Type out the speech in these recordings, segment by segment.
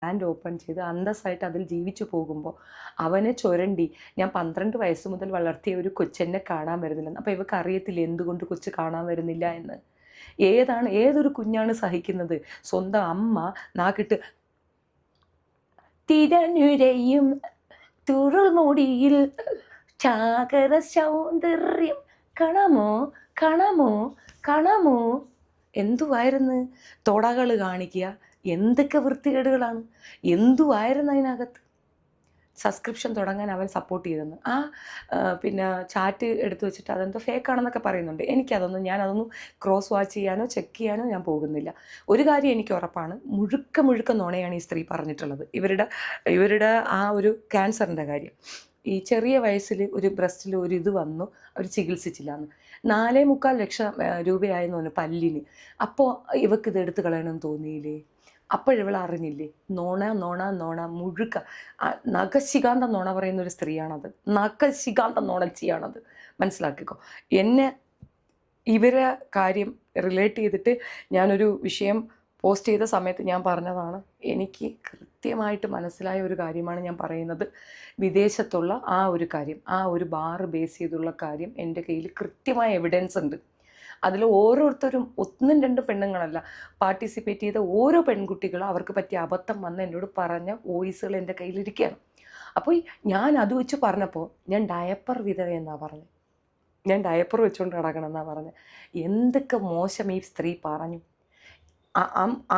Brand open ചെയ്ത് അന്തസ്സായിട്ട് അതിൽ ജീവിച്ചു പോകുമ്പോൾ അവനെ ചുരണ്ടി ഞാൻ 12 വയസ്സ് മുതൽ വളർത്തിയ ഒരു കൊച്ചെന്നെ കാണാൻ വരുന്നില്ലെന്ന്. അപ്പോൾ ഇവൾക്ക് അറിയത്തില്ല എന്തുകൊണ്ട് കൊച്ച് കാണാൻ വരുന്നില്ല എന്ന്. ഏതൊരു കുഞ്ഞാണ് സഹിക്കുന്നത്? സ്വന്തം അമ്മ നാക്കിട്ട് തിരനുരയും തുറുമുടിയിൽ ചാകര സൗന്ദര്യം കാണാമോ കാണാമോ കാണാമോ എന്തുവായിരുന്നു തുടകൾ കാണിക്കുക, എന്തൊക്കെ വൃത്തികേടുകളാണ്, എന്തുവായിരുന്നു അതിനകത്ത്. സബ്സ്ക്രിപ്ഷൻ തുടങ്ങാൻ അവൻ സപ്പോർട്ട് ചെയ്തെന്ന് പിന്നെ ചാറ്റ് എടുത്തു വെച്ചിട്ട് അതെന്തോ ഫേക്കാണെന്നൊക്കെ പറയുന്നുണ്ട്. ഞാനതൊന്നും ക്രോസ് വാച്ച് ചെയ്യാനോ ചെക്ക് ചെയ്യാനോ ഞാൻ പോകുന്നില്ല. ഒരു കാര്യം എനിക്ക് ഉറപ്പാണ്, മുഴുക്ക നുണയാണ് ഈ സ്ത്രീ പറഞ്ഞിട്ടുള്ളത്. ഇവരുടെ ആ ഒരു ക്യാൻസറിൻ്റെ കാര്യം, ഈ ചെറിയ വയസ്സിൽ ഒരു ബ്രസ്റ്റിൽ ഒരു ഇത് വന്നു, അവർ ചികിത്സിച്ചില്ല എന്ന്. 4.25 ലക്ഷം രൂപയായെന്ന് തോന്നുന്നു പല്ലിന്. അപ്പോൾ ഇവക്ക് ഇത് എടുത്ത് കളയണമെന്ന് തോന്നിയില്ലേ? അപ്പോഴിവൾ അറിഞ്ഞില്ലേ? നോണ മുഴുക്ക നഖശികാന്ത നുണ പറയുന്നൊരു സ്ത്രീയാണത്. നഖശികാന്ത നുണച്ചിയാണത്. മനസ്സിലാക്കിക്കോ. എന്നെ ഇവരെ കാര്യം റിലേറ്റ് ചെയ്തിട്ട് ഞാനൊരു വിഷയം പോസ്റ്റ് ചെയ്ത സമയത്ത് ഞാൻ പറഞ്ഞതാണ്, എനിക്ക് കൃത്യമായിട്ട് മനസ്സിലായ ഒരു കാര്യമാണ് ഞാൻ പറയുന്നത്. വിദേശത്തുള്ള ആ ഒരു കാര്യം, ആ ഒരു ബാർ ബേസ് ചെയ്തുള്ള കാര്യം എൻ്റെ കയ്യിൽ കൃത്യമായ എവിഡൻസ് ഉണ്ട്. അതിൽ ഓരോരുത്തരും 1-2 പെണ്ണുങ്ങളല്ല, പാർട്ടിസിപ്പേറ്റ് ചെയ്ത ഓരോ പെൺകുട്ടികളും അവർക്ക് പറ്റിയ അബദ്ധം വന്ന് എന്നോട് പറഞ്ഞ വോയിസുകൾ എൻ്റെ കയ്യിലിരിക്കുകയാണ്. അപ്പോൾ ഞാൻ അത് വെച്ച് പറഞ്ഞപ്പോൾ ഞാൻ ഡയപ്പർ വിധവയെന്നാണ് പറഞ്ഞത്. ഞാൻ ഡയപ്പർ വെച്ചുകൊണ്ട് നടക്കണമെന്നാണ് പറഞ്ഞത്. എന്തൊക്കെ മോശം ഈ സ്ത്രീ പറഞ്ഞു.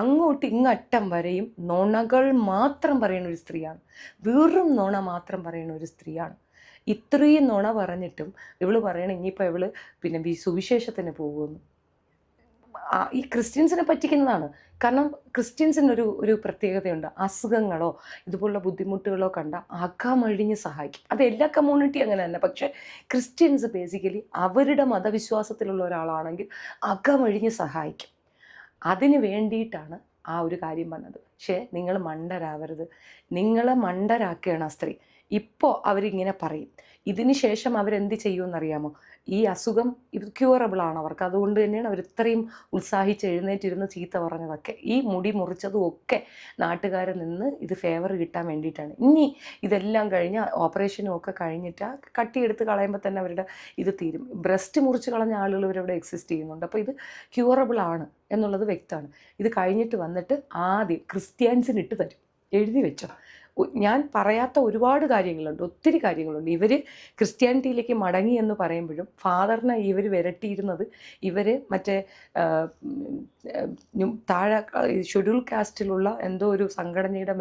അങ്ങോട്ട് ഇങ്ങറ്റം വരെയും നുണകൾ മാത്രം പറയുന്ന ഒരു സ്ത്രീയാണ്. വെറും നുണ മാത്രം പറയുന്ന ഒരു സ്ത്രീയാണ്. ഇത്രയും നുണ പറഞ്ഞിട്ടും ഇവള് പറയണം ഇനിയിപ്പോൾ ഇവള് പിന്നെ സുവിശേഷത്തിന് പോകുമെന്ന്. ഈ ക്രിസ്ത്യൻസിനെ പറ്റിക്കുന്നതാണ്. കാരണം ക്രിസ്ത്യൻസിന് ഒരു പ്രത്യേകതയുണ്ട്. അസുഖങ്ങളോ ഇതുപോലുള്ള ബുദ്ധിമുട്ടുകളോ കണ്ട അകമഴിഞ്ഞ് സഹായിക്കും. അത് എല്ലാ കമ്മ്യൂണിറ്റി അങ്ങനെ തന്നെ. പക്ഷേ ക്രിസ്ത്യൻസ് ബേസിക്കലി അവരുടെ മതവിശ്വാസത്തിലുള്ള ഒരാളാണെങ്കിൽ അകമഴിഞ്ഞ് സഹായിക്കും. അതിന് വേണ്ടിയിട്ടാണ് ആ ഒരു കാര്യം പറഞ്ഞത്. പക്ഷേ നിങ്ങൾ മണ്ടരാവരുത്. നിങ്ങളെ മണ്ടരാക്കുകയാണ് ആ സ്ത്രീ. ഇപ്പോൾ അവരിങ്ങനെ പറയും. ഇതിന് ശേഷം അവരെന്ത് ചെയ്യുമെന്നറിയാമോ? ഈ അസുഖം ഇത് ക്യൂറബിളാണ് അവർക്ക്. അതുകൊണ്ട് തന്നെയാണ് അവർ ഇത്രയും ഉത്സാഹിച്ച് എഴുന്നേറ്റിരുന്ന് ചീത്ത പറഞ്ഞതൊക്കെ. ഈ മുടി മുറിച്ചതും ഒക്കെ നാട്ടുകാരിൽ നിന്ന് ഇത് ഫേവർ കിട്ടാൻ വേണ്ടിയിട്ടാണ്. ഇനി ഇതെല്ലാം കഴിഞ്ഞ് ഓപ്പറേഷനും ഒക്കെ കഴിഞ്ഞിട്ട് കട്ടിയെടുത്ത് കളയുമ്പോൾ തന്നെ അവരുടെ ഇത് തീരും. ബ്രസ്റ്റ് മുറിച്ച് കളഞ്ഞ ആളുകൾ ഇവരവിടെ എക്സിസ്റ്റ് ചെയ്യുന്നുണ്ട്. അപ്പോൾ ഇത് ക്യൂറബിളാണ് എന്നുള്ളത് വ്യക്തമാണ്. ഇത് കഴിഞ്ഞിട്ട് വന്നിട്ട് ആദ്യം ക്രിസ്ത്യൻസിന് ഇട്ട് തരും. എഴുതി വെച്ചോ. ഞാൻ പറയാത്ത ഒരുപാട് കാര്യങ്ങളുണ്ട്, ഒത്തിരി കാര്യങ്ങളുണ്ട്. ഇവർ ക്രിസ്ത്യാനിറ്റിയിലേക്ക് മടങ്ങി എന്ന് പറയുമ്പോഴും ഫാദറിനെ ഇവർ വിരട്ടിയിരുന്നത് മറ്റേ താഴെ ഷെഡ്യൂൾ കാസ്റ്റിലുള്ള എന്തോ ഒരു സംഘടനയുടെ